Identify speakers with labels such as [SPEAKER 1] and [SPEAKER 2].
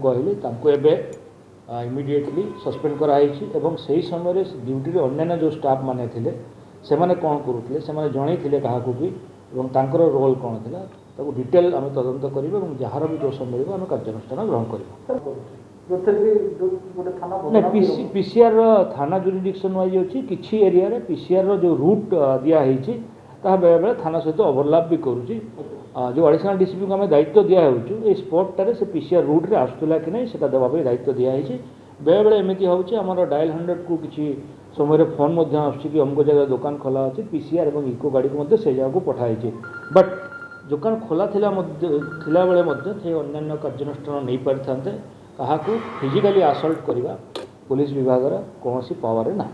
[SPEAKER 1] कहली immediately suspend कराई से समय ड्यूटी अन्य जो स्टाफ माने थिले से माने कौन करुले से माने जणई थिले काहाकू भी एवं तांकर रोल कौन थिला ताकू डिटेल आम तदंत करिबे एवं जहार भी दोष मिलिबो आम कार्यानुष्ठान ग्रहण करिबो। पीसीआर थाना जुरिडिक्शन वाइज अच्छी किसी एरिया रे पीसीआर जो रूट दिखाई बेले बेले थाना सहित ओवरलैप भी करुच्ची जो एडिशनल डीसीपी को आम दायित्व दिखाऊँ ये स्पॉटारे से पीसीआर रूट रे आसूला कि नहीं से देवाई दायित्व दिखाई बेले बेले एमती होमर डायल 100 को किसी समय फोन कि अमुक जगह दुकान खोला अच्छी पीसीआर और इको गाड़ी को से जगह को पठाई बट दुकान खोला थिला बेले से अन्य कार्यानुष्ठान नहीं पारि था क्या फिजिकली आसल्ट करवा पुलिस विभाग कौन पावर ना।